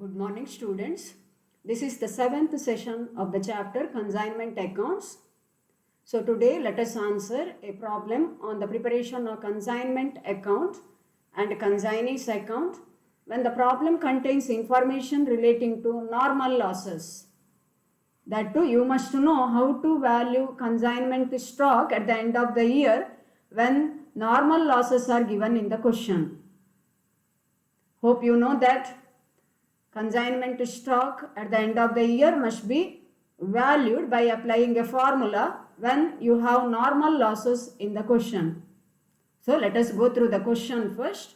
Good morning, students. This is the 7th session of the chapter Consignment Accounts. So today let us answer a problem on the preparation of consignment account and consignee's account when the problem contains information relating to normal losses. That too, you must know how to value consignment stock at the end of the year when normal losses are given in the question. Hope you know that consignment stock at the end of the year must be valued by applying a formula when you have normal losses in the question. So let us go through the question first.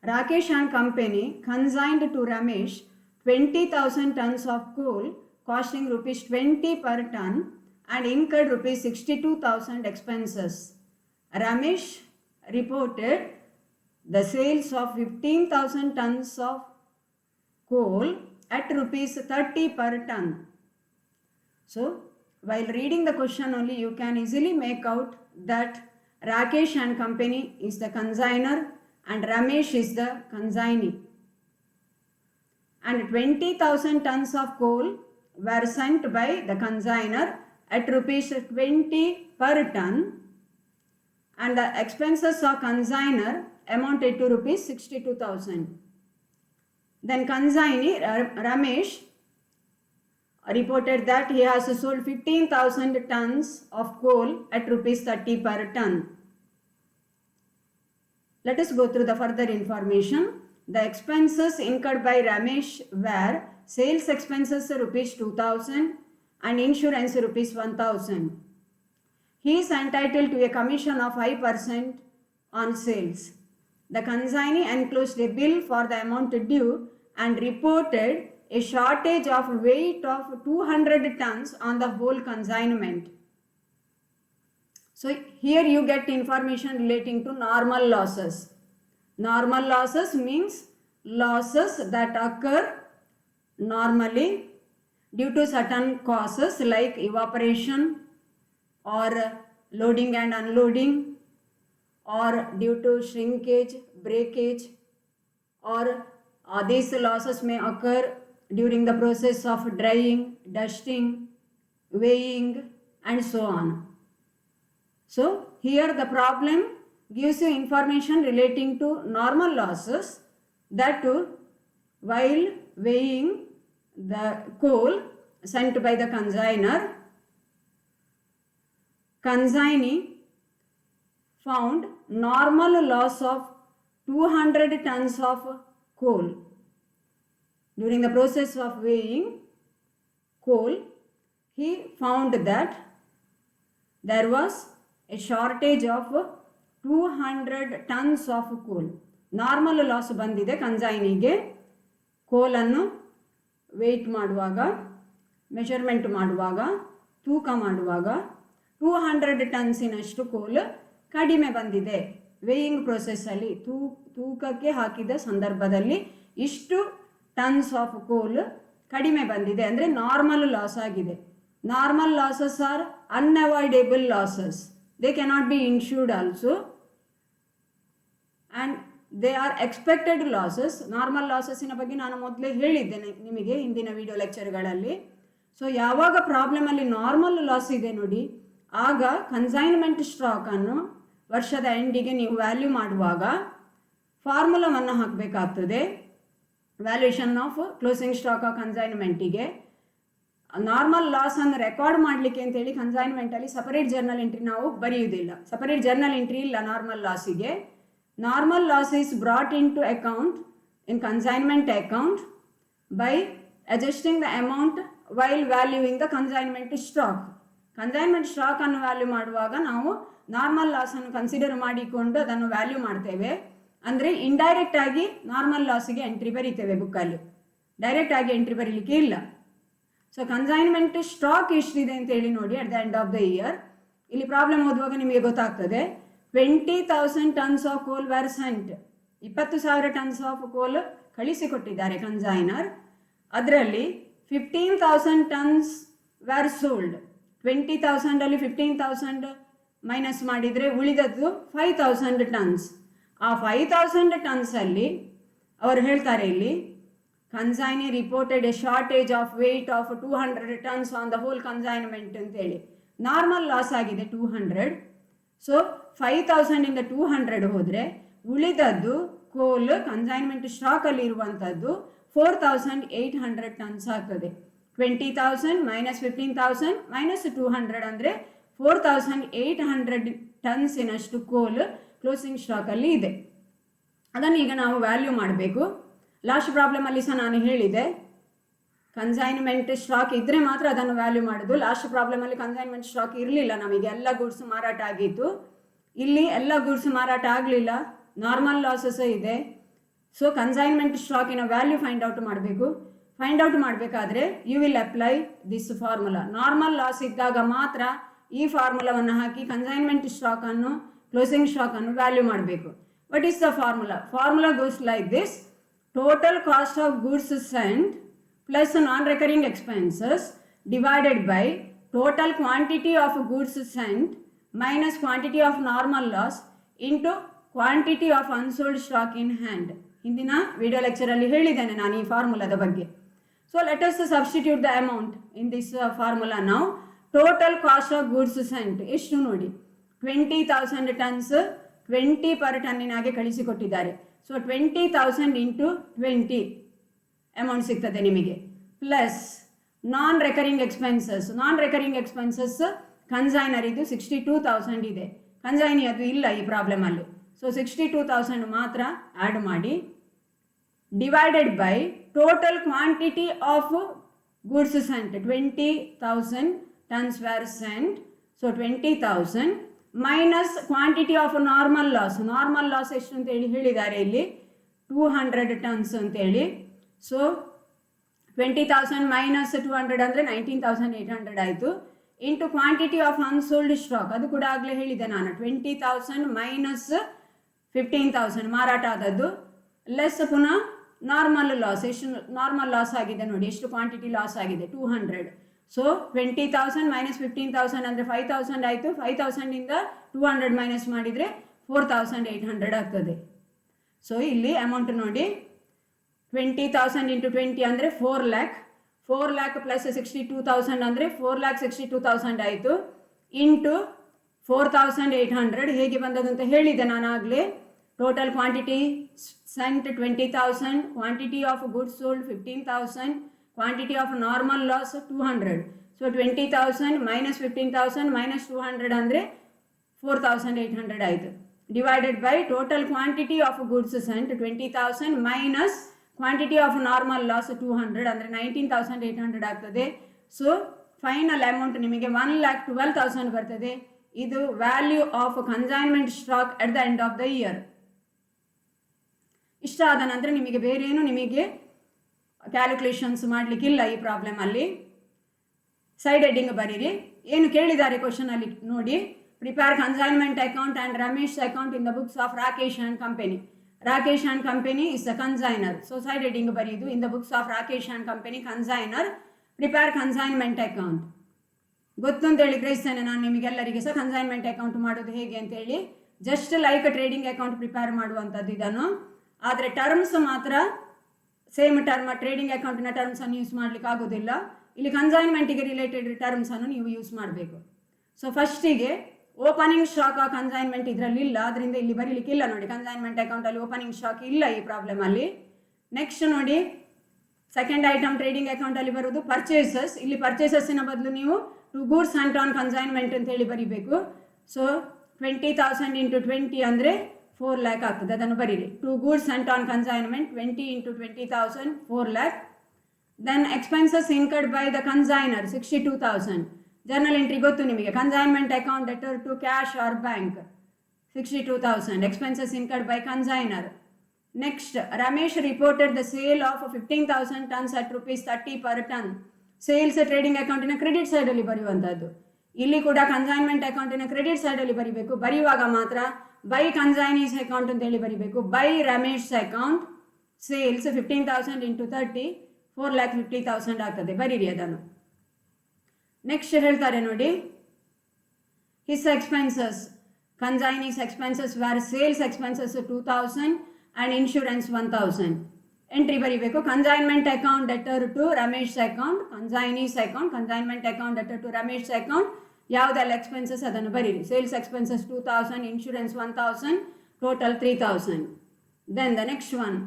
Rakesh and company consigned to Ramesh 20,000 tons of coal costing rupees 20 per ton and incurred rupees 62,000 expenses. Ramesh reported the sales of 15,000 tons of coal at rupees 30 per ton. So, while reading the question only, you can easily make out that Rakesh and company is the consignor and Ramesh is the consignee. And 20,000 tons of coal were sent by the consignor at rupees 20 per ton and the expenses of consignor amounted to rupees 62,000. Then consignee Ramesh reported that he has sold 15,000 tons of coal at rupees 30 per ton. Let us go through the further information. The expenses incurred by Ramesh were sales expenses rupees 2,000 and insurance rupees 1,000. He is entitled to a commission of 5% on sales. The consignee enclosed a bill for the amount due and reported a shortage of weight of 200 tons on the whole consignment. So here you get information relating to normal losses. Normal losses means losses that occur normally due to certain causes like evaporation or loading and unloading, or due to shrinkage, breakage, or these losses may occur during the process of drying, dusting, weighing, and so on. So here the problem gives you information relating to normal losses, that too while weighing the coal sent by the consignor, consignee found normal loss of 200 tons of coal. During the process of weighing coal, he found that there was a shortage of 200 tons of coal. Normal loss ಬಂದಿದೆ ಕನ್ಸೈನಿಗೆ ಕೋಲನ್ನು weight ಮಾಡುವಾಗ, measurement ಮಾಡುವಾಗ, ತೂಕ ಮಾಡುವಾಗ 200 ಟನ್ಸಿನಷ್ಟು ಕೋಲ್ ಕಡಿಮೆ ಬಂದಿದೆ. Weighing ಪ್ರೊಸೆಸ್ಸಲ್ಲಿ ತೂಕಕ್ಕೆ ಹಾಕಿದ ಸಂದರ್ಭದಲ್ಲಿ ಇಷ್ಟು ಟನ್ಸ್ ಆಫ್ ಕೋಲ್ ಕಡಿಮೆ ಬಂದಿದೆ ಅಂದರೆ ನಾರ್ಮಲ್ ಲಾಸ್ ಆಗಿದೆ. Normal losses are unavoidable losses. They cannot be insured also and they are expected losses. Normal ಲಾಸಸ್ಸಿನ ಬಗ್ಗೆ ನಾನು ಮೊದಲೇ ಹೇಳಿದ್ದೇನೆ ನಿಮಗೆ ಹಿಂದಿನ ವಿಡಿಯೋ ಲೆಕ್ಚರ್ಗಳಲ್ಲಿ. ಸೊ ಯಾವಾಗ ಪ್ರಾಬ್ಲಮಲ್ಲಿ ನಾರ್ಮಲ್ ಲಾಸ್ ಇದೆ ನೋಡಿ, ಆಗ ಕನ್ಸೈನ್ಮೆಂಟ್ ಸ್ಟಾಕನ್ನು ವರ್ಷದ ಎಂಡಿಗೆ ನೀವು ವ್ಯಾಲ್ಯೂ ಮಾಡುವಾಗ ಫಾರ್ಮುಲಾವನ್ನು ಹಾಕಬೇಕಾಗ್ತದೆ. Valuation of closing stock of ಕನ್ಸೈನ್ಮೆಂಟಿಗೆ ನಾರ್ಮಲ್ ಲಾಸನ್ನು ರೆಕಾರ್ಡ್ ಮಾಡಲಿಕ್ಕೆ ಅಂತೇಳಿ ಕನ್ಸೈನ್ಮೆಂಟಲ್ಲಿ ಸಪರೇಟ್ ಜರ್ನಲ್ ಎಂಟ್ರಿ ನಾವು ಬರೆಯುವುದಿಲ್ಲ. ಸಪರೇಟ್ ಜರ್ನಲ್ ಎಂಟ್ರಿ ಇಲ್ಲ ನಾರ್ಮಲ್ ಲಾಸಿಗೆ. Normal loss is brought into account in consignment account by adjusting the amount while valuing the consignment stock. Consignment ಸ್ಟಾಕನ್ನು ವ್ಯಾಲ್ಯೂ ಮಾಡುವಾಗ ನಾವು ನಾರ್ಮಲ್ ಲಾಸನ್ನು ಕನ್ಸಿಡರ್ ಮಾಡಿಕೊಂಡು ಅದನ್ನು ವ್ಯಾಲ್ಯೂ ಮಾಡ್ತೇವೆ. ಅಂದರೆ ಇಂಡೈರೆಕ್ಟ್ ಆಗಿ ನಾರ್ಮಲ್ ಲಾಸಿಗೆ ಎಂಟ್ರಿ ಬರೀತೇವೆ ಬುಕ್ಕಲ್ಲಿ, ಡೈರೆಕ್ಟ್ ಆಗಿ ಎಂಟ್ರಿ ಬರೀಲಿಕ್ಕೆ ಇಲ್ಲ. ಸೊ ಕನ್ಸೈನ್ಮೆಂಟ್ ಸ್ಟಾಕ್ ಎಷ್ಟಿದೆ ಅಂತೇಳಿ ನೋಡಿ at the end of the year. ಇಲ್ಲಿ ಪ್ರಾಬ್ಲಮ್ ಓದುವಾಗ ನಿಮಗೆ ಗೊತ್ತಾಗ್ತದೆ. 20,000 tons of coal were sent. 20,000 tons of coal ಕಳಿಸಿಕೊಟ್ಟಿದ್ದಾರೆ ಕನ್ಸೈನರ್. ಅದರಲ್ಲಿ 15,000 ಟನ್ಸ್ ವರ್ ಸೋಲ್ಡ್. 20,000ಅಲ್ಲಿ 15,000 ಮೈನಸ್ ಮಾಡಿದರೆ ಉಳಿದದ್ದು 5,000 ಟನ್ಸ್. ಆ 5,000 ಟನ್ಸಲ್ಲಿ ಅವರು ಹೇಳ್ತಾರೆ ಇಲ್ಲಿ consignee reported a shortage of weight of 200 tons on the whole consignment ಅಂತೇಳಿ. ನಾರ್ಮಲ್ ಲಾಸ್ ಆಗಿದೆ 200. ಸೊ 5000 ಇಂದ 200 ಹೋದರೆ ಉಳಿದದ್ದು ಕೋಲ್ ಕನ್ಸೈನ್ಮೆಂಟ್ ಸ್ಟಾಕಲ್ಲಿ ಇರುವಂಥದ್ದು 4800 ಟನ್ಸ್ ಆಗ್ತದೆ. 20,000 ಮೈನಸ್ 15,000 ಮೈನಸ್ 200 ಅಂದರೆ 4800 ಟನ್ಸಿನಷ್ಟು ಕೋಲ್ ಕ್ಲೋಸಿಂಗ್ ಸ್ಟಾಕಲ್ಲಿ ಇದೆ. ಅದನ್ನು ಈಗ ನಾವು ವ್ಯಾಲ್ಯೂ ಮಾಡಬೇಕು. ಲಾಸ್ಟ್ ಪ್ರಾಬ್ಲಮಲ್ಲಿ ಸಹ ನಾನು ಹೇಳಿದೆ, ಕನ್ಸೈನ್ಮೆಂಟ್ ಸ್ಟಾಕ್ ಇದ್ದರೆ ಮಾತ್ರ ಅದನ್ನು ವ್ಯಾಲ್ಯೂ ಮಾಡೋದು. ಲಾಸ್ಟ್ ಪ್ರಾಬ್ಲಮಲ್ಲಿ ಕನ್ಸೈನ್ಮೆಂಟ್ ಸ್ಟಾಕ್ ಇರಲಿಲ್ಲ, ನಮಗೆ ಎಲ್ಲ ಗೂಡ್ಸ್ ಮಾರಾಟ ಆಗಿತ್ತು. ಇಲ್ಲಿ ಎಲ್ಲ ಗೂಡ್ಸ್ ಮಾರಾಟ ಆಗಲಿಲ್ಲ, ನಾರ್ಮಲ್ ಲಾಸಸ್ ಇದೆ. ಸೊ ಕನ್ಸೈನ್ಮೆಂಟ್ ಸ್ಟಾಕಿನ ವ್ಯಾಲ್ಯೂ ಫೈಂಡ್ ಔಟ್ ಮಾಡಬೇಕು. ಫೈಂಡ್ ಔಟ್ ಮಾಡಬೇಕಾದ್ರೆ you will apply this formula. Normal loss ಇದ್ದಾಗ ಮಾತ್ರ ಈ ಫಾರ್ಮುಲಾವನ್ನು ಹಾಕಿ ಕನ್ಸೈನ್ಮೆಂಟ್ ಸ್ಟಾಕನ್ನು ಕ್ಲೋಸಿಂಗ್ ಸ್ಟಾಕನ್ನು ವ್ಯಾಲ್ಯೂ ಮಾಡಬೇಕು. What is the formula? Formula goes like this: total cost of goods sent plus non recurring expenses divided by total quantity of goods sent minus quantity of normal loss into quantity of unsold stock in hand. ಹಿಂದಿನ video ಲೆಕ್ಚರಲ್ಲಿ ಹೇಳಿದ್ದೇನೆ ನಾನು ಈ ಫಾರ್ಮುಲಾದ ಬಗ್ಗೆ. So let us substitute the amount in this formula. ನಾವು total cost of goods sent ಎಷ್ಟು ನೋಡಿ, 20,000 ಟನ್ಸ್ 20 ಪರ್ ಟನ್ನಿನಾಗೆ ಕಳಿಸಿಕೊಟ್ಟಿದ್ದಾರೆ. ಸೊ 20,000 ಇಂಟು 20 ಅಮೌಂಟ್ ಸಿಗ್ತದೆ ನಿಮಗೆ. Plus non recurring expenses. Non recurring expenses consignor ಇದು 62,000 ಇದೆ, ಕನ್ಸೈನಿ ಅದು ಇಲ್ಲ ಈ ಪ್ರಾಬ್ಲಮಲ್ಲಿ. ಸೊ 62,000 ಮಾತ್ರ ಆ್ಯಡ್ ಮಾಡಿ, divided by total quantity of goods sent 20,000 tons were sent. So 20,000 minus quantity of normal loss. Normal loss ಎಷ್ಟು ಅಂತೇಳಿ ಹೇಳಿದ್ದಾರೆ ಇಲ್ಲಿ, 200 ಟನ್ಸ್ ಅಂತೇಳಿ. ಸೊ 20,000 ಮೈನಸ್ 200 ಅಂದರೆ 19,800 ಆಯಿತು. Into quantity of unsold stock, ಅದು ಕೂಡ ಆಗಲೇ ಹೇಳಿದೆ ನಾನು, 20,000 ಮೈನಸ್ 15,000 ಮಾರಾಟ ಆದದ್ದು, ಲೆಸ್ ಪುನಃ ನಾರ್ಮಲ್ ಲಾಸ್. ಎಷ್ಟು ನಾರ್ಮಲ್ ಲಾಸ್ ಆಗಿದೆ ನೋಡಿ, ಎಷ್ಟು ಕ್ವಾಂಟಿಟಿ ಲಾಸ್ ಆಗಿದೆ, 200. ಸೊ 20,000 ಮೈನಸ್ 15,000 ಅಂದರೆ 5,000 ಆಯಿತು. 5,000 ಇಂದ 200 ಮೈನಸ್ ಮಾಡಿದರೆ 4,800 ಆಗ್ತದೆ. ಸೊ ಇಲ್ಲಿ ಅಮೌಂಟ್ ನೋಡಿ, 20,000 ಇಂಟು 20 ಅಂದರೆ 4 ಲ್ಯಾಕ್. 4 ಲ್ಯಾಕ್ ಪ್ಲಸ್ 62,000 ಅಂದರೆ 4,62,000 ಆಯಿತು. ಇಂಟು 4,800 ಹೇಗೆ ಬಂದದ್ದು ಅಂತ ಹೇಳಿದೆ ನಾನು ಆಗಲೇ. Total quantity sent 20,000, quantity of goods sold 15,000, quantity of normal loss 200. So 20,000 minus 15,000 minus 200 ಅಂದರೆ 4,800 ಆಯಿತು. Divided by total quantity of goods sent 20,000 minus quantity of normal loss 200 ಅಂದರೆ 19,800 ಆಗ್ತದೆ. ಸೊ ಫೈನಲ್ ಅಮೌಂಟ್ ನಿಮಗೆ 1,12,000 ಬರ್ತದೆ. ಇದು value of consignment stock at the end of the year. ಇಷ್ಟ ಆದ ನಂತರ ನಿಮಗೆ ಬೇರೇನು ನಿಮಗೆ ಕ್ಯಾಲ್ಕುಲೇಷನ್ಸ್ ಮಾಡಲಿಕ್ಕಿಲ್ಲ ಈ ಪ್ರಾಬ್ಲಮಲ್ಲಿ. ಸೈಡ್ ಹೆಡ್ಡಿಂಗ್ ಬರೀರಿ. ಏನು ಕೇಳಿದ್ದಾರೆ ಕ್ವಶನಲ್ಲಿ ನೋಡಿ, prepare consignment account and Ramesh account in the books of Rakesh and company. Rakesh and company is the consignor. So side heading ಬರೀದು, in the books of Rakesh and company consignor, prepare consignment account. ಗೊತ್ತು ಅಂತೇಳಿ ಗ್ರಹಿಸ್ತೇನೆ ನಾನು ನಿಮಗೆಲ್ಲರಿಗೆ ಸಹ ಕನ್ಸೈನ್ಮೆಂಟ್ ಅಕೌಂಟ್ ಮಾಡೋದು ಹೇಗೆ ಅಂತೇಳಿ. Just like trading account prepare ಮಾಡುವಂಥದ್ದು ಇದನ್ನು. ಆದರೆ ಟರ್ಮ್ಸ್ ಮಾತ್ರ ಸೇಮ್ ಟರ್ಮ್, ಟ್ರೇಡಿಂಗ್ ಅಕೌಂಟಿನ ಟರ್ಮ್ಸನ್ನು ಯೂಸ್ ಮಾಡಲಿಕ್ಕೆ ಆಗೋದಿಲ್ಲ. ಇಲ್ಲಿ ಕನ್ಸೈನ್ಮೆಂಟಿಗೆ ರಿಲೇಟೆಡ್ ಟರ್ಮ್ಸನ್ನು ನೀವು ಯೂಸ್ ಮಾಡಬೇಕು. ಸೊ ಫಸ್ಟಿಗೆ ಓಪನಿಂಗ್ ಸ್ಟಾಕ್ ಆ ಕನ್ಸೈನ್ಮೆಂಟ್ ಇದರಲ್ಲಿ ಇಲ್ಲ, ಅದರಿಂದ ಇಲ್ಲಿ ಬರೀಲಿಕ್ಕಿಲ್ಲ ನೋಡಿ. ಕನ್ಸೈನ್ಮೆಂಟ್ ಅಕೌಂಟಲ್ಲಿ ಓಪನಿಂಗ್ ಸ್ಟಾಕ್ ಇಲ್ಲ ಈ ಪ್ರಾಬ್ಲಮಲ್ಲಿ. ನೆಕ್ಸ್ಟ್ ನೋಡಿ, ಸೆಕೆಂಡ್ ಐಟಮ್ ಟ್ರೇಡಿಂಗ್ ಅಕೌಂಟಲ್ಲಿ ಬರೋದು ಪರ್ಚೇಸಸ್. ಇಲ್ಲಿ ಪರ್ಚೇಸಸ್ಸಿನ ಬದಲು ನೀವು to goods and on consignment ಅಂತೇಳಿ ಬರೀಬೇಕು. ಸೊ 20,000 ಇಂಟು 20 ಅಂದರೆ 4 ಲ್ಯಾಕ್ ಆಗ್ತದೆ, ಅದನ್ನು ಬರೀರಿ. To goods and on consignment 20 into 20,000 4 lakh. Then expenses incurred by the consignor 62,000. Journal entry ಗೊತ್ತು ನಿಮಗೆ, consignment account debtor to cash or bank 62,000 expenses incurred by consignor. Next, Ramesh reported the sale of 15,000 tons at ₹30 per ton. Sales trading ಅಕೌಂಟಿನ credit ಸೈಡಲ್ಲಿ ಬರೆಯುವಂಥದ್ದು. ಇಲ್ಲಿ ಕೂಡ consignment ಅಕೌಂಟಿನ credit ಸೈಡಲ್ಲಿ ಬರೀಬೇಕು. ಬರೆಯುವಾಗ ಮಾತ್ರ ಬೈ ಕನ್ಸೈನೀಸ್ ಅಕೌಂಟ್ ಅಂತೇಳಿ ಬರೀಬೇಕು. By Ramesh account sales 15,000 into 30 4,50,000 ಆಗ್ತದೆ, ಬರೀರಿ ಅದನ್ನು. ನೆಕ್ಸ್ಟ್ ಹೇಳ್ತಾರೆ ನೋಡಿ, his expenses consignees expenses were sales expenses 2,000 and insurance 1,000. Entry ಬರೀಬೇಕು. Consignment account debtor to Ramesh account, consignees account, consignment account debtor to Ramesh account. ಯಾವುದೆಲ್ಲ ಎಕ್ಸ್ಪೆನ್ಸಸ್ ಅದನ್ನು ಬರೀರಿ. Sales expenses 2000, insurance 1000, total 3000. Then the next one,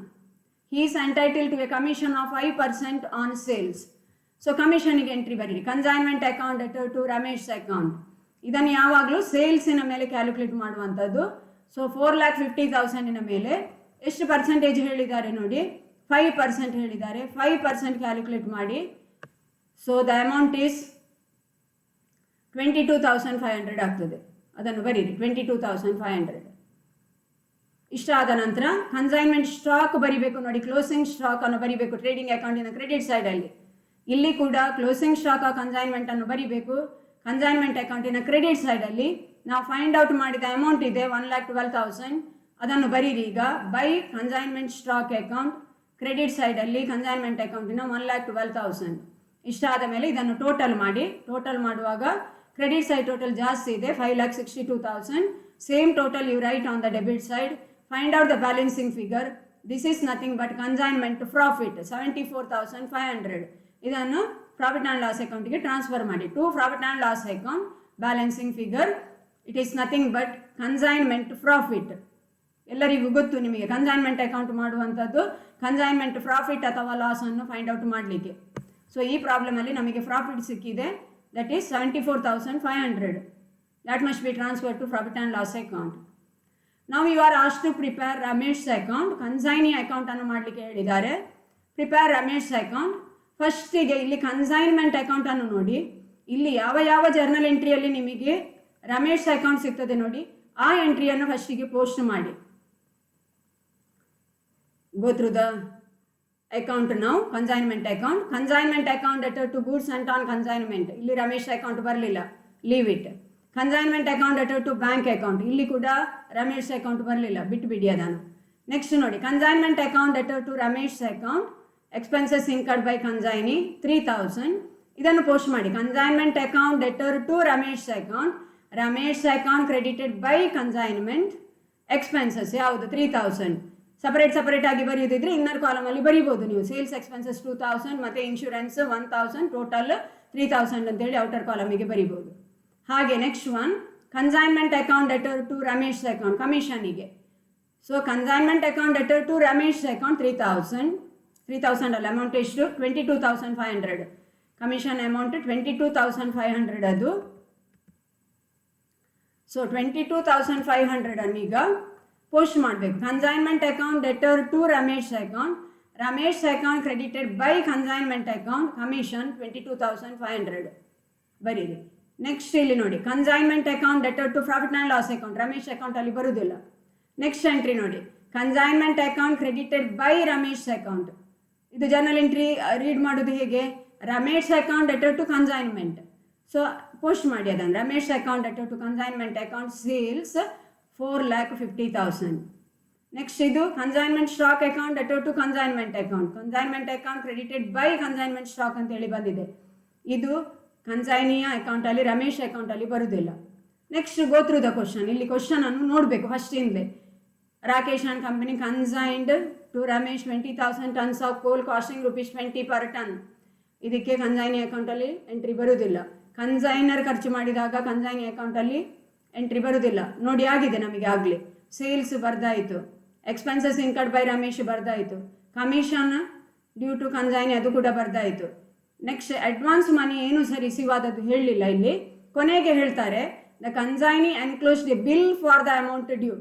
he is entitled to a commission of 5% on sales. So ಕಮಿಷನಿಗೆ entry ಬರೀರಿ. Consignment account debtor to Ramesh account. ಇದನ್ನು ಯಾವಾಗಲೂ ಸೇಲ್ಸಿನ ಮೇಲೆ calculate ಮಾಡುವಂಥದ್ದು. So 4,50,000 ಮೇಲೆ ಎಷ್ಟು ಪರ್ಸೆಂಟೇಜ್ ಹೇಳಿದ್ದಾರೆ ನೋಡಿ, 5% ಹೇಳಿದ್ದಾರೆ. 5% ಕ್ಯಾಲ್ಕುಲೇಟ್ ಮಾಡಿ. ಸೊ ದ ಅಮೌಂಟ್ ಈಸ್ 22,500 ಆಗ್ತದೆ. ಅದನ್ನು ಬರೀರಿ, 22,500. ಇಷ್ಟ ಆದ ನಂತರ ಕನ್ಸೈನ್ಮೆಂಟ್ ಸ್ಟಾಕ್ ಬರಿಬೇಕು ನೋಡಿ. ಕ್ಲೋಸಿಂಗ್ ಸ್ಟಾಕ್ ಅನ್ನು ಬರಿಬೇಕು ಟ್ರೇಡಿಂಗ್ ಅಕೌಂಟಿನ ಕ್ರೆಡಿಟ್ ಸೈಡಲ್ಲಿ. ಇಲ್ಲಿ ಕೂಡ ಕ್ಲೋಸಿಂಗ್ ಸ್ಟಾಕ್ ಕನ್ಸೈನ್ಮೆಂಟ್ ಅನ್ನು ಬರಿಬೇಕು. ಕನ್ಸೈನ್ಮೆಂಟ್ ಅಕೌಂಟಿನ ಕ್ರೆಡಿಟ್ ಸೈಡಲ್ಲಿ ನಾವು ಫೈಂಡ್ ಔಟ್ ಮಾಡಿದ ಅಮೌಂಟ್ ಇದೆ 1,12,000. ಅದನ್ನು ಬರೀರಿ ಈಗ. By consignment stock account credit ಸೈಡಲ್ಲಿ ಕನ್ಸೈನ್ಮೆಂಟ್ ಅಕೌಂಟಿನ 1,12,000. ಇಷ್ಟ ಆದ ಮೇಲೆ ಇದನ್ನು ಟೋಟಲ್ ಮಾಡಿ. ಟೋಟಲ್ ಮಾಡುವಾಗ ಕ್ರೆಡಿಟ್ ಸೈಡ್ ಟೋಟಲ್ ಜಾಸ್ತಿ ಇದೆ, 5,62,000. Same total you write on the debit side. Find out the balancing figure. This is nothing but consignment profit 74,500. ಇದನ್ನು ಪ್ರಾಫಿಟ್ ಆ್ಯಂಡ್ ಲಾಸ್ ಅಕೌಂಟಿಗೆ ಟ್ರಾನ್ಸ್ಫರ್ ಮಾಡಿ. To profit and loss account balancing figure. It is nothing but consignment profit. ಎಲ್ಲರಿಗೂ ಗೊತ್ತು ನಿಮಗೆ consignment account ಮಾಡುವಂಥದ್ದು consignment profit ಅಥವಾ ಲಾಸನ್ನು find out ಮಾಡಲಿಕ್ಕೆ. ಸೊ ಈ ಪ್ರಾಬ್ಲಮಲ್ಲಿ ನಮಗೆ ಪ್ರಾಫಿಟ್ ಸಿಕ್ಕಿದೆ, that is 74,500. that must be transferred to profit and loss account. Now you are asked to prepare Ramesh account. Consignee account ಅನ್ನು ಮಾಡಲಿಕ್ಕೆ ಹೇಳಿದ್ದಾರೆ. Prepare Ramesh account. ಫಸ್ಟಿಗೆ ಇಲ್ಲಿ ಕನ್ಸೈನ್ಮೆಂಟ್ ಅಕೌಂಟ್ ಅನ್ನು ನೋಡಿ. ಇಲ್ಲಿ ಯಾವ ಯಾವ ಜರ್ನಲ್ ಎಂಟ್ರಿಯಲ್ಲಿ ನಿಮಗೆ ರಮೇಶ್ ಅಕೌಂಟ್ ಸಿಗ್ತದೆ ನೋಡಿ, ಆ ಎಂಟ್ರಿಯನ್ನು ಫಸ್ಟಿಗೆ ಪೋಸ್ಟ್ ಮಾಡಿ. ಗೋ ಥ್ರೂ ದ ಅಕೌಂಟ್ ನಾವು. Consignment account. Consignment account debtor to goods and on consignment. ಇಲ್ಲಿ ರಮೇಶ್ ಅಕೌಂಟ್ ಬರಲಿಲ್ಲ, leave it. Consignment account debtor to bank account. ಇಲ್ಲಿ ಕೂಡ ರಮೇಶ್ ಅಕೌಂಟ್ ಬರಲಿಲ್ಲ, ಬಿಟ್ಟುಬಿಡಿ ಅದನ್ನು. ನೆಕ್ಸ್ಟ್ ನೋಡಿ, consignment account debtor to Ramesh account. Expenses incurred by consignee 3,000. ಇದನ್ನು ಪೋಸ್ಟ್ ಮಾಡಿ. Consignment account debtor to Ramesh account. Ramesh account credited by consignment. Expenses ಯಾವುದು 3,000. ಸಪರೇಟ್ ಆಗಿ ಬರೆಯೋದಿದ್ರೆ ಇನ್ನರ್ ಕಾಲಮಲ್ಲಿ ಬರೀಬೋದು ನೀವು. ಸೇಲ್ಸ್ ಎಕ್ಸ್ಪೆನ್ಸಸ್ 2,000 ಮತ್ತು ಇನ್ಶೂರೆನ್ಸ್ 1,000, ಟೋಟಲ್ 3,000 ಅಂತೇಳಿ ಔಟರ್ ಕಾಲಮಿಗೆ ಬರೀಬೋದು. ಹಾಗೆ next one, consignment account debtor to Ramesh account ಕಮಿಷನಿಗೆ. So consignment account debtor to Ramesh account 3,000 ಅಲ್ಲ, ಅಮೌಂಟ್ ಎಷ್ಟು 22,500. ಕಮಿಷನ್ ಅಮೌಂಟ್ 22,500 ಅದು. ಸೊ 22,500 ಅನ್ನೀಗ ಪೋಸ್ಟ್ ಮಾಡಬೇಕು. Consignment account debtor to Ramesh account. Ramesh account credited by consignment account. Commission 22,500 ಬರೀರಿ. ನೆಕ್ಸ್ಟ್ ಇಲ್ಲಿ ನೋಡಿ, consignment account debtor to profit and loss account. Ramesh account ಅಲ್ಲಿ ಬರುವುದಿಲ್ಲ. ನೆಕ್ಸ್ಟ್ ಎಂಟ್ರಿ ನೋಡಿ, consignment account credited by Ramesh account. ಇದು ಜರ್ನಲ್ ಎಂಟ್ರಿ ರೀಡ್ ಮಾಡೋದು ಹೇಗೆ, Ramesh account debtor to consignment. So post ಮಾಡಿ ಅದನ್ನು. Ramesh account debtor to consignment account sales 4,50,000. Next ಇದು consignment stock account debtor to consignment account. Consignment account credited by consignment stock ಅಂತೇಳಿ ಬಂದಿದೆ. ಇದು ಕನ್ಸೈನಿಯ ಅಕೌಂಟಲ್ಲಿ ರಮೇಶ್ ಅಕೌಂಟಲ್ಲಿ ಬರುವುದಿಲ್ಲ. Next go through the question. ಇಲ್ಲಿ ಕ್ವಶನನ್ನು ನೋಡಬೇಕು ಫಸ್ಟಿಂದಲೇ. Rakesh and company consigned to Ramesh 20,000 tons of coal costing ₹20 per ton. ಇದಕ್ಕೆ ಕನ್ಸೈನಿ ಅಕೌಂಟಲ್ಲಿ ಎಂಟ್ರಿ ಬರುವುದಿಲ್ಲ. ಕನ್ಸೈನರ್ ಖರ್ಚು ಮಾಡಿದಾಗ ಕನ್ಸೈನಿ ಅಕೌಂಟಲ್ಲಿ ಎಂಟ್ರಿ ಬರುವುದಿಲ್ಲ. ನೋಡಿ ಆಗಿದೆ ನಮಗೆ ಆಗಲೇ. ಸೇಲ್ಸ್ ಬರ್ದಾಯಿತು, ಎಕ್ಸ್ಪೆನ್ಸಸ್ ಇನ್ಕರ್ಡ್ ಬೈ ರಮೇಶ್ ಬರ್ದಾಯಿತು, ಕಮಿಷನ್ ಡ್ಯೂ ಟು ಕನ್ಸೈನಿ ಅದು ಕೂಡ ಬರ್ದಾಯಿತು. ನೆಕ್ಸ್ಟ್ ಅಡ್ವಾನ್ಸ್ ಮನಿ ಏನು ಸಹ ರಿಸೀವ್ ಆದದ್ದು ಹೇಳಲಿಲ್ಲ. ಇಲ್ಲಿ ಕೊನೆಗೆ ಹೇಳ್ತಾರೆ, the consignee enclosed a bill for the amount due.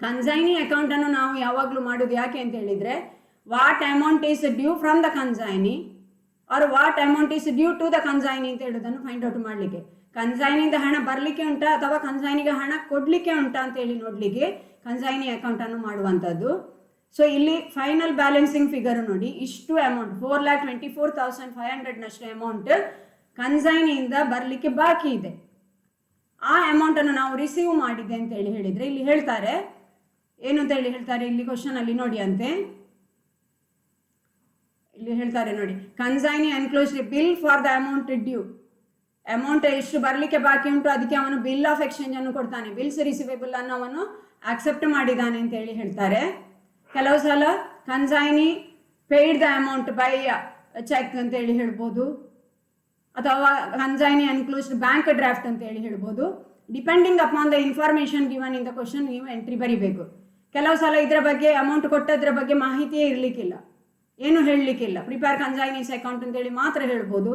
Consignee ಅಕೌಂಟನ್ನು ನಾವು ಯಾವಾಗಲೂ ಮಾಡೋದು ಯಾಕೆ ಅಂತ ಹೇಳಿದರೆ, what amount is due from the consignee or what amount is due to the consignee ಅಂತ ಹೇಳೋದನ್ನು ಫೈಂಡ್ ಔಟ್ ಮಾಡಲಿಕ್ಕೆ. ಕನ್ಸೈನಿಂದ ಹಣ ಬರಲಿಕ್ಕೆ ಉಂಟಾ ಅಥವಾ ಕನ್ಸೈನಿಗೆ ಹಣ ಕೊಡಲಿಕ್ಕೆ ಉಂಟಾ ಅಂತೇಳಿ ನೋಡಲಿಕ್ಕೆ ಕನ್ಸೈನಿ ಅಕೌಂಟನ್ನು ಮಾಡುವಂಥದ್ದು. ಸೊ ಇಲ್ಲಿ ಫೈನಲ್ ಬ್ಯಾಲೆನ್ಸಿಂಗ್ ಫಿಗರ್ ನೋಡಿ, ಇಷ್ಟು ಅಮೌಂಟ್ 4,24,500ನಷ್ಟು ಅಮೌಂಟ್ ಕನ್ಸೈನಿಯಿಂದ ಬರಲಿಕ್ಕೆ ಬಾಕಿ ಇದೆ. ಆ ಅಮೌಂಟನ್ನು ನಾವು ರಿಸೀವ್ ಮಾಡಿದೆ ಅಂತೇಳಿ ಹೇಳಿದರೆ ಇಲ್ಲಿ ಹೇಳ್ತಾರೆ ಏನು ಅಂತೇಳಿ ಹೇಳ್ತಾರೆ. ಇಲ್ಲಿ ಕ್ವಶನಲ್ಲಿ ನೋಡಿ ಅಂತೆ, ಇಲ್ಲಿ ಹೇಳ್ತಾರೆ ನೋಡಿ, consignee enclosed bill for the amount due. Amount ಎಷ್ಟು ಬರಲಿಕ್ಕೆ ಬಾಕಿ ಉಂಟು ಅದಕ್ಕೆ ಅವನು ಬಿಲ್ ಆಫ್ ಎಕ್ಸ್ಚೇಂಜ್ ಅನ್ನು ಕೊಡ್ತಾನೆ. ಬಿಲ್ಸ್ ರಿಸೀವೇಬಲ್ ಅನ್ನು ಅವನು ಆಕ್ಸೆಪ್ಟ್ ಮಾಡಿದ್ದಾನೆ ಅಂತೇಳಿ ಹೇಳ್ತಾರೆ. ಕೆಲವು ಸಲ consignee paid the amount by cheque ಅಂತೇಳಿ ಹೇಳ್ಬೋದು, ಅಥವಾ ಕನ್ಸೈನಿ ಅನ್ಕ್ಲೋಸ್ಡ್ ಬ್ಯಾಂಕ್ ಡ್ರಾಫ್ಟ್ ಅಂತೇಳಿ ಹೇಳ್ಬೋದು. Depending upon the information given in the question ನೀವು ಎಂಟ್ರಿ ಬರಿಬೇಕು. ಕೆಲವು ಸಲ ಇದರ ಬಗ್ಗೆ ಅಮೌಂಟ್ ಕೊಟ್ಟದ್ರ ಬಗ್ಗೆ ಮಾಹಿತಿಯೇ ಇರಲಿಕ್ಕಿಲ್ಲ, ಏನು ಹೇಳಲಿಕ್ಕಿಲ್ಲ, ಪ್ರಿಪೇರ್ ಕನ್ಸೈನೀಸ್ ಅಕೌಂಟ್ ಅಂತೇಳಿ ಮಾತ್ರ ಹೇಳ್ಬೋದು.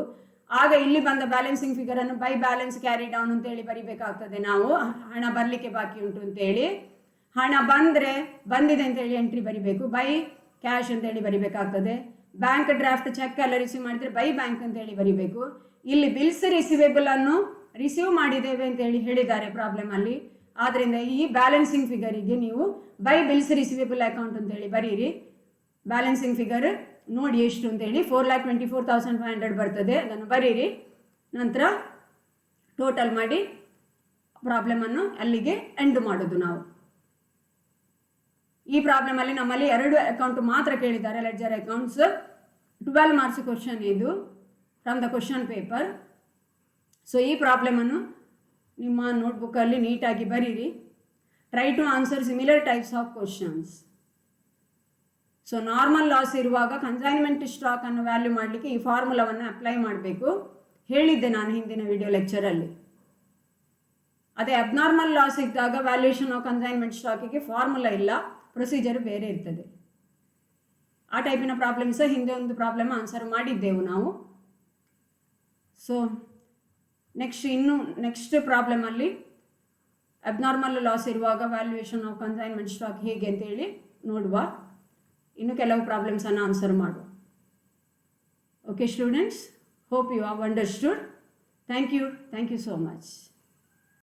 ಆಗ ಇಲ್ಲಿ ಬಂದ ಬ್ಯಾಲೆನ್ಸಿಂಗ್ ಫಿಗರನ್ನು ಬೈ ಬ್ಯಾಲೆನ್ಸ್ ಕ್ಯಾರಿ ಡೌನ್ ಅಂತೇಳಿ ಬರಿಬೇಕಾಗ್ತದೆ. ನಾವು ಹಣ ಬರಲಿಕ್ಕೆ ಬಾಕಿ ಉಂಟು ಅಂತೇಳಿ, ಹಣ ಬಂದರೆ ಬಂದಿದೆ ಅಂತೇಳಿ ಎಂಟ್ರಿ ಬರಿಬೇಕು, ಬೈ ಕ್ಯಾಶ್ ಅಂತೇಳಿ ಬರಿಬೇಕಾಗ್ತದೆ. ಬ್ಯಾಂಕ್ ಡ್ರಾಫ್ಟ್ ಚೆಕ್ ಎಲ್ಲ ರಿಸೀವ್ ಮಾಡಿದರೆ ಬೈ ಬ್ಯಾಂಕ್ ಅಂತೇಳಿ ಬರಿಬೇಕು. ಇಲ್ಲಿ ಬಿಲ್ಸ್ ರಿಸೀವೇಬಲ್ ಅನ್ನು ರಿಸೀವ್ ಮಾಡಿದ್ದೇವೆ ಅಂತೇಳಿ ಹೇಳಿದ್ದಾರೆ ಪ್ರಾಬ್ಲಮಲ್ಲಿ. ಆದ್ದರಿಂದ ಈ ಬ್ಯಾಲೆನ್ಸಿಂಗ್ ಫಿಗರಿಗೆ ನೀವು ಬೈ ಬಿಲ್ಸ್ ರಿಸೀವೇಬಲ್ ಅಕೌಂಟ್ ಅಂತೇಳಿ ಬರೀರಿ. ಬ್ಯಾಲೆನ್ಸಿಂಗ್ ಫಿಗರ್ ನೋಡಿ ಎಷ್ಟು ಅಂತೇಳಿ 4,24,500 ಬರ್ತದೆ, ಅದನ್ನು ಬರೀರಿ. ನಂತರ ಟೋಟಲ್ ಮಾಡಿ ಪ್ರಾಬ್ಲಮನ್ನು ಅಲ್ಲಿಗೆ ಎಂಡ್ ಮಾಡೋದು ನಾವು. ಈ ಪ್ರಾಬ್ಲಮಲ್ಲಿ ನಮ್ಮಲ್ಲಿ 2 ಅಕೌಂಟ್ ಮಾತ್ರ ಕೇಳಿದ್ದಾರೆ, ಲೆಡ್ಜರ್ ಅಕೌಂಟ್ಸ್. 12 ಮಾರ್ಕ್ಸ್ ಕ್ವಶನ್ ಇದು from the question paper. So ಈ ಪ್ರಾಬ್ಲಮನ್ನು ನಿಮ್ಮ ನೋಟ್ಬುಕ್ಕಲ್ಲಿ ನೀಟಾಗಿ ಬರೀರಿ. Try to answer similar types of questions. So normal loss ಇರುವಾಗ ಕನ್ಸೈನ್ಮೆಂಟ್ ಸ್ಟಾಕನ್ನು ವ್ಯಾಲ್ಯೂ ಮಾಡಲಿಕ್ಕೆ ಈ ಫಾರ್ಮುಲಾವನ್ನು ಅಪ್ಲೈ ಮಾಡಬೇಕು, ಹೇಳಿದ್ದೆ ನಾನು ಹಿಂದಿನ ವಿಡಿಯೋ ಲೆಕ್ಚರಲ್ಲಿ. ಅದೇ ಅಬ್ನಾರ್ಮಲ್ ಲಾಸ್ ಇದ್ದಾಗ ವ್ಯಾಲ್ಯೂಯೇಷನ್ ಆಫ್ ಕನ್ಸೈನ್ಮೆಂಟ್ ಸ್ಟಾಕಿಗೆ ಫಾರ್ಮುಲಾ ಇಲ್ಲ, ಪ್ರೊಸೀಜರ್ ಬೇರೆ ಇರ್ತದೆ. ಆ ಟೈಪಿನ ಪ್ರಾಬ್ಲಮ್ಸ್ ಹಿಂದೆ ಒಂದು ಪ್ರಾಬ್ಲಮ್ ಆನ್ಸರ್ ಮಾಡಿದ್ದೆವು ನಾವು. ಸೊ ನೆಕ್ಸ್ಟ್ ಪ್ರಾಬ್ಲಮಲ್ಲಿ ಅಬ್ನಾರ್ಮಲ್ ಲಾಸ್ ಇರುವಾಗ ವ್ಯಾಲ್ಯೂಯೇಷನ್ ಆಫ್ ಕನ್ಸೈನ್ಮೆಂಟ್ ಸ್ಟಾಕ್ ಹೇಗೆ ಅಂತೇಳಿ ನೋಡುವ. ಇನ್ನು ಕೆಲವು ಪ್ರಾಬ್ಲಮ್ಸನ್ನು ಆನ್ಸರ್ ಮಾಡುವ. Okay students, hope you have understood. Thank you so much.